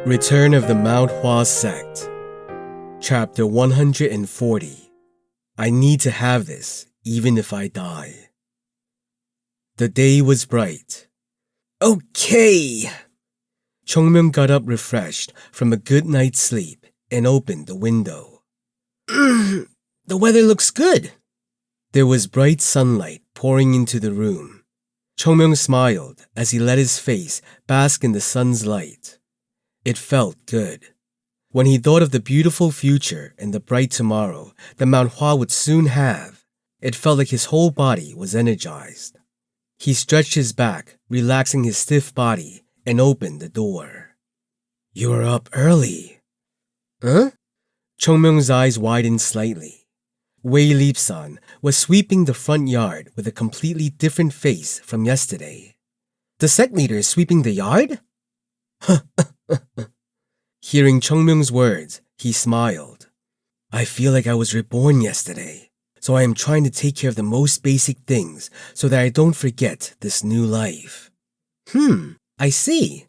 Return of the Mount Hua Sect. Chapter 140. I need to have this, even if I die. The day was bright. Okay! Chongmyung got up refreshed from a good night's sleep and opened the window. The weather looks good. There was bright sunlight pouring into the room. Chongmyung smiled as he let his face bask in the sun's light. It felt good. When he thought of the beautiful future and the bright tomorrow that Mount Hua would soon have, it felt like his whole body was energized. He stretched his back, relaxing his stiff body, and opened the door. You're up early. Huh? Chongmyung's eyes widened slightly. Wei Lip-san was sweeping the front yard with a completely different face from yesterday. The sect leader is sweeping the yard? Hearing Chongmyung's words, he smiled. I feel like I was reborn yesterday, so I am trying to take care of the most basic things so that I don't forget this new life. I see.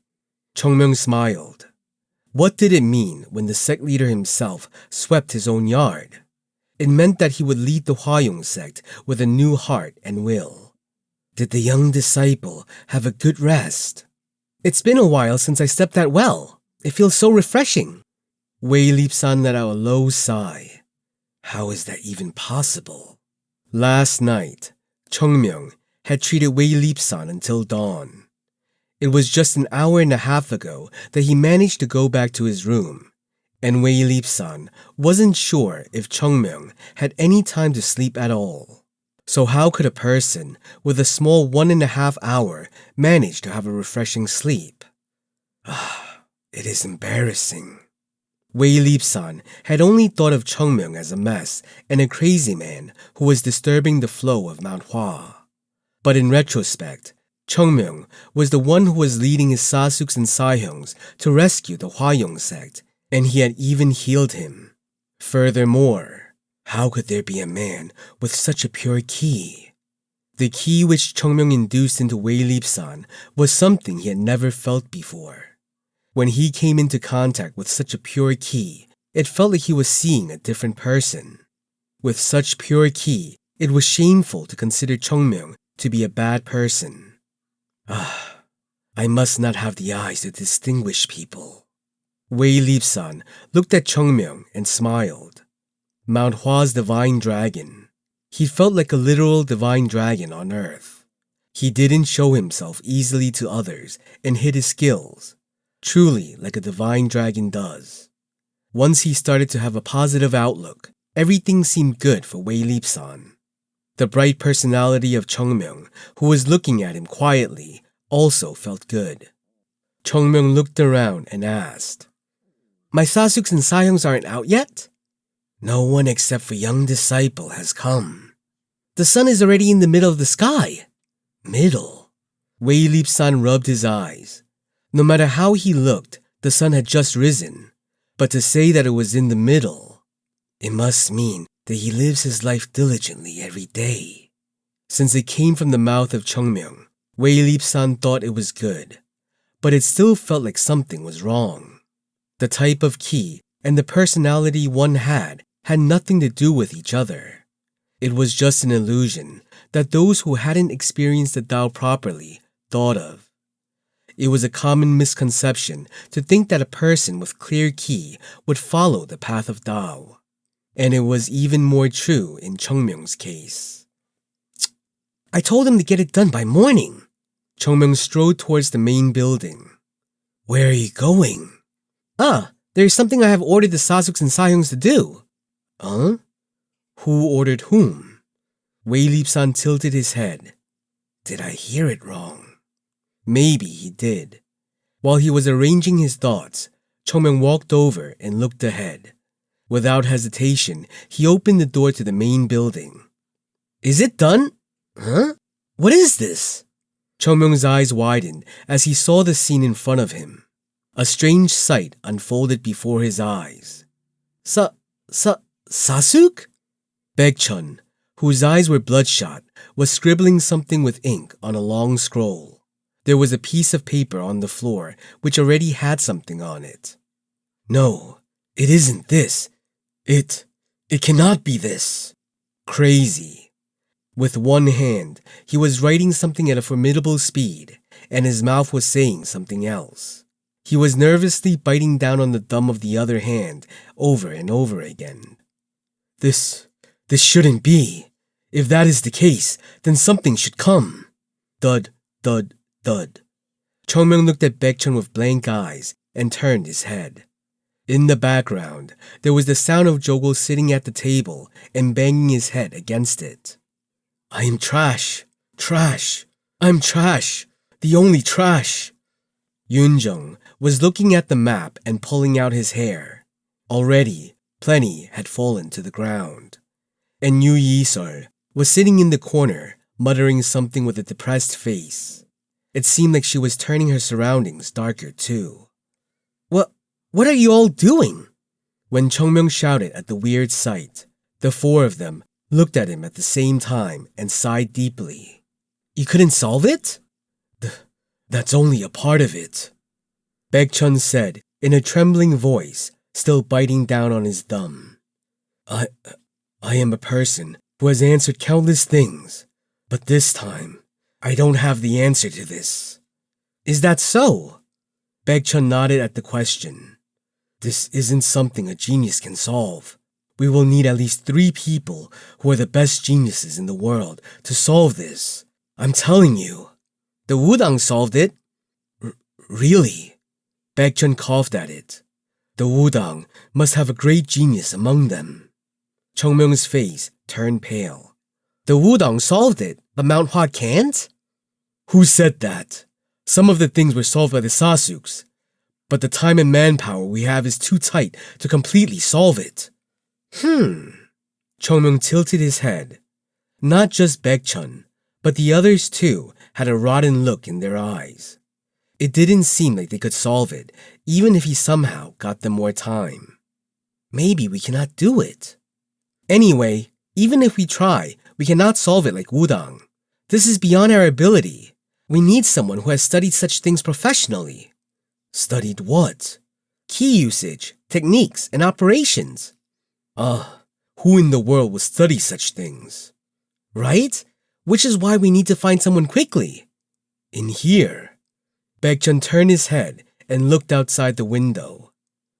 Chongmyung smiled. What did it mean when the sect leader himself swept his own yard? It meant that he would lead the Hwa sect with a new heart and will. Did the young disciple have a good rest? It's been a while since I stepped that well. It feels so refreshing. Wei Lip-san let out a low sigh. How is that even possible? Last night, Chongmyung had treated Wei Lip-san until dawn. It was just an hour and a half ago that he managed to go back to his room, and Wei Lip-san wasn't sure if Chongmyung had any time to sleep at all. So how could a person with a small 1.5 hour manage to have a refreshing sleep? It is embarrassing. Wei Lip-san had only thought of Chongmyung as a mess and a crazy man who was disturbing the flow of Mount Hua. But in retrospect, Chongmyung was the one who was leading his Sasuks and Sahyungs to rescue the Hwa sect, and he had even healed him. Furthermore, how could there be a man with such a pure ki? The ki which Chongmyung induced into Wei Lip-san was something he had never felt before. When he came into contact with such a pure ki, it felt like he was seeing a different person. With such pure ki, it was shameful to consider Chongmyung to be a bad person. I must not have the eyes to distinguish people. Wei Lip-san looked at Chongmyung and smiled. Mount Hua's divine dragon. He felt like a literal divine dragon on earth. He didn't show himself easily to others and hid his skills, truly like a divine dragon does. Once he started to have a positive outlook, everything seemed good for Wei Lip-san. The bright personality of Chongmyung, who was looking at him quietly, also felt good. Chongmyung looked around and asked, My Sasuks and Sahyungs aren't out yet? No one except for young disciple has come. The sun is already in the middle of the sky. Middle? Wei Lip-san rubbed his eyes. No matter how he looked, the sun had just risen. But to say that it was in the middle, it must mean that he lives his life diligently every day. Since it came from the mouth of Chongmyung, Wei Lip-san thought it was good. But it still felt like something was wrong. The type of ki and the personality one had nothing to do with each other. It was just an illusion that those who hadn't experienced the Tao properly thought of. It was a common misconception to think that a person with clear ki would follow the path of Tao. And it was even more true in Chongmyung's case. I told him to get it done by morning. Chongmyung strode towards the main building. Where are you going? There's something I have ordered the Sasuks and Sahyungs to do. Who ordered whom? Wei Lip-san tilted his head. Did I hear it wrong? Maybe he did. While he was arranging his thoughts, Chongmyung walked over and looked ahead. Without hesitation, he opened the door to the main building. Is it done? What is this? Chongmyung's eyes widened as he saw the scene in front of him. A strange sight unfolded before his eyes. Sasuk? Baekchun, whose eyes were bloodshot, was scribbling something with ink on a long scroll. There was a piece of paper on the floor which already had something on it. No, it isn't this. It cannot be this. Crazy. With one hand, he was writing something at a formidable speed, and his mouth was saying something else. He was nervously biting down on the thumb of the other hand over and over again. This shouldn't be. If that is the case, then something should come. Thud, thud, thud. Chongmyoung looked at Baekchun with blank eyes and turned his head. In the background, there was the sound of Jogul sitting at the table and banging his head against it. I am trash. Trash. I'm trash. The only trash. Yoonjung was looking at the map and pulling out his hair. Already, plenty had fallen to the ground. And Yu Yi-sol was sitting in the corner, muttering something with a depressed face. It seemed like she was turning her surroundings darker too. What are you all doing? When Chongmyoung shouted at the weird sight, the four of them looked at him at the same time and sighed deeply. You couldn't solve it? That's only a part of it. Baekchun said in a trembling voice, still biting down on his thumb. I am a person who has answered countless things, but this time, I don't have the answer to this. Is that so? Baekchun nodded at the question. This isn't something a genius can solve. We will need at least 3 people who are the best geniuses in the world to solve this. I'm telling you. The Wudang solved it. Really? Baekchun coughed at it. The Wudang must have a great genius among them. Chongmyoung's face turned pale. The Wudang solved it, but Mount Hua can't? Who said that? Some of the things were solved by the Sasuks, but the time and manpower we have is too tight to completely solve it. Chongmyoung tilted his head. Not just Baekchun, but the others too had a rotten look in their eyes. It didn't seem like they could solve it, even if he somehow got them more time. Maybe we cannot do it. Anyway, even if we try, we cannot solve it like Wudang. This is beyond our ability. We need someone who has studied such things professionally. Studied what? Key usage, techniques, and operations. Who in the world will study such things? Right? Which is why we need to find someone quickly. In here. Baekchun turned his head and looked outside the window.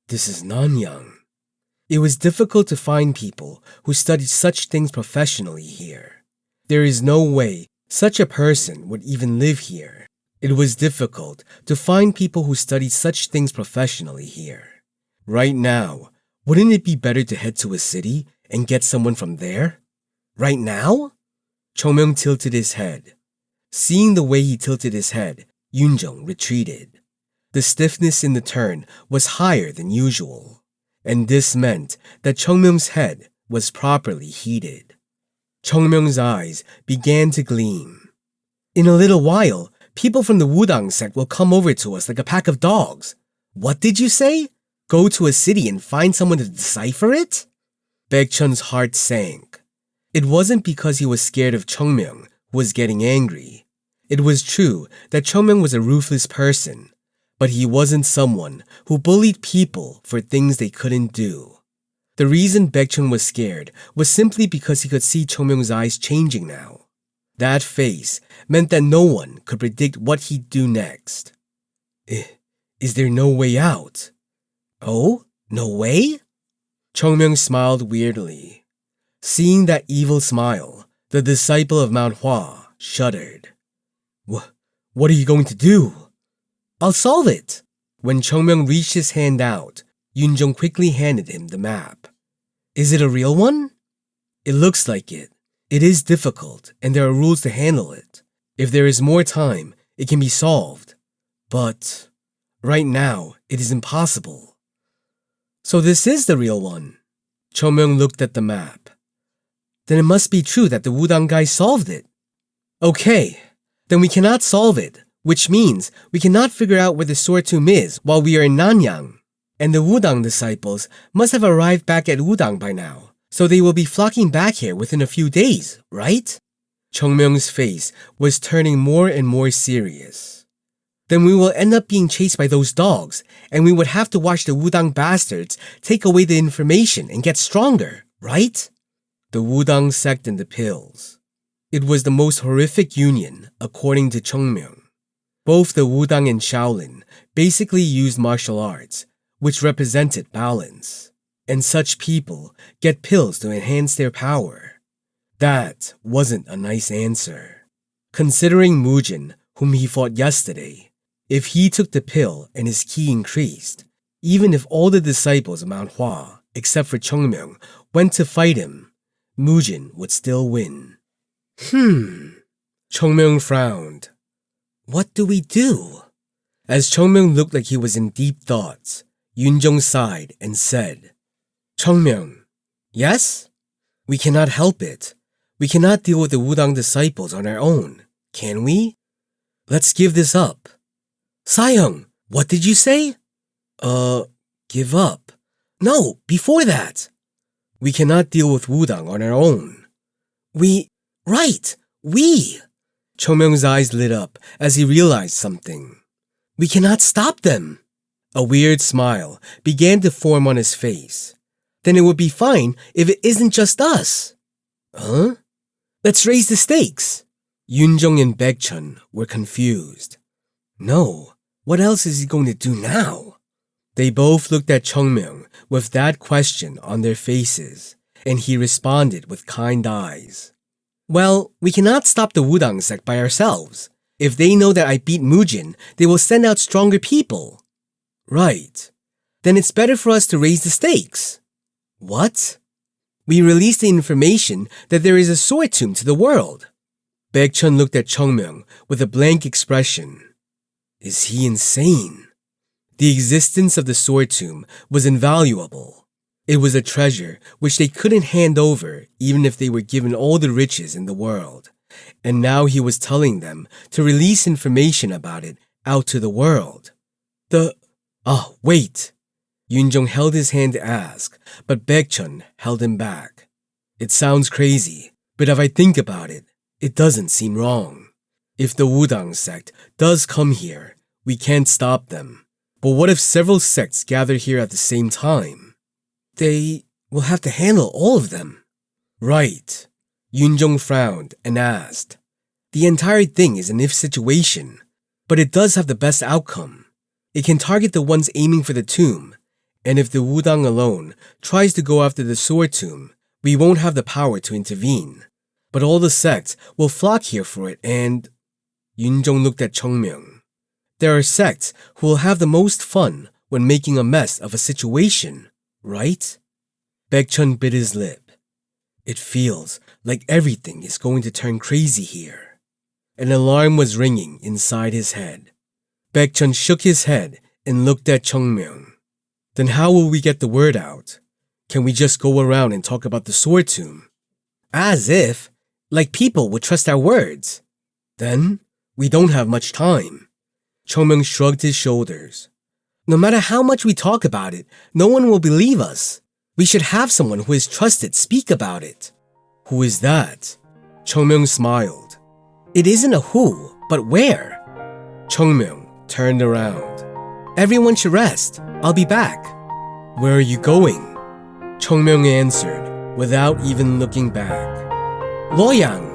This is Nanyang. It was difficult to find people who studied such things professionally here. There is no way such a person would even live here. It was difficult to find people who studied such things professionally here. Right now, wouldn't it be better to head to a city and get someone from there? Right now? Chongmyoung tilted his head. Seeing the way he tilted his head, Yoonjung retreated. The stiffness in the turn was higher than usual, and this meant that Chongmyoung's head was properly heated. Chongmyoung's eyes began to gleam. In a little while, people from the Wudang sect will come over to us like a pack of dogs. What did you say? Go to a city and find someone to decipher it? Baekchun's heart sank. It wasn't because he was scared of Chongmyoung, who was getting angry. It was true that Chongmyoung was a ruthless person, but he wasn't someone who bullied people for things they couldn't do. The reason Baekchun was scared was simply because he could see Chongmyoung's eyes changing now. That face meant that no one could predict what he'd do next. Is there no way out? Oh, no way? Chongmyoung smiled weirdly. Seeing that evil smile, the disciple of Mount Hua shuddered. What are you going to do? I'll solve it. When Chongmyoung reached his hand out, Yoonjung quickly handed him the map. Is it a real one? It looks like it. It is difficult, and there are rules to handle it. If there is more time, it can be solved. But right now, it is impossible. So this is the real one. Chongmyoung looked at the map. Then it must be true that the Wudang guys solved it. Okay, then we cannot solve it, which means we cannot figure out where the sword tomb is while we are in Nanyang. And the Wudang disciples must have arrived back at Wudang by now. So they will be flocking back here within a few days, right? Chongmyoung's face was turning more and more serious. Then we will end up being chased by those dogs, and we would have to watch the Wudang bastards take away the information and get stronger, right? The Wudang sect and the pills. It was the most horrific union, according to Chungmyeong. Both the Wudang and Shaolin basically used martial arts, which represented balance. And such people get pills to enhance their power. That wasn't a nice answer. Considering Mujin, whom he fought yesterday, if he took the pill and his ki increased, even if all the disciples of Mount Hua, except for Chungmyeong, went to fight him, Mujin would still win. Chungmyeong frowned. What do we do? As Chungmyeong looked like he was in deep thoughts, Yoonjong sighed and said, Chungmyeong, yes? We cannot help it. We cannot deal with the Wudang disciples on our own, can we? Let's give this up. Sayoung, what did you say? Give up. No, before that. We cannot deal with Wudang on our own. Right, we. Chungmyeong's eyes lit up as he realized something. We cannot stop them. A weird smile began to form on his face. Then it would be fine if it isn't just us. Huh? Let's raise the stakes. Yoonjong and Baekchun were confused. No, what else is he going to do now? They both looked at Chungmyeong with that question on their faces, and he responded with kind eyes. Well, we cannot stop the Wudang sect by ourselves. If they know that I beat Mujin, they will send out stronger people. Right. Then it's better for us to raise the stakes. What? We release the information that there is a sword tomb to the world. Baekchun looked at Chungmyeong with a blank expression. Is he insane? The existence of the sword tomb was invaluable. It was a treasure which they couldn't hand over even if they were given all the riches in the world. And now he was telling them to release information about it out to the world. Wait. Yoonjong held his hand to ask, but Baekchun held him back. It sounds crazy, but if I think about it, it doesn't seem wrong. If the Wudang sect does come here, we can't stop them. But what if several sects gather here at the same time? They will have to handle all of them. Right. Yoonjong frowned and asked. The entire thing is an if situation, but it does have the best outcome. It can target the ones aiming for the tomb, and if the Wudang alone tries to go after the sword tomb, we won't have the power to intervene. But all the sects will flock here for it and... Yoonjong looked at Chungmyeong. There are sects who will have the most fun when making a mess of a situation, right? Baekchun bit his lip. It feels like everything is going to turn crazy here. An alarm was ringing inside his head. Baekchun shook his head and looked at Chungmyeong. Then how will we get the word out? Can we just go around and talk about the sword tomb? As if, like people would trust our words. Then, we don't have much time. Chungmyeong shrugged his shoulders. No matter how much we talk about it, no one will believe us. We should have someone who is trusted speak about it. Who is that? Chungmyeong smiled. It isn't a who, but where. Chungmyeong turned around. Everyone should rest. I'll be back. Where are you going? Chungmyeong answered without even looking back. Loyang.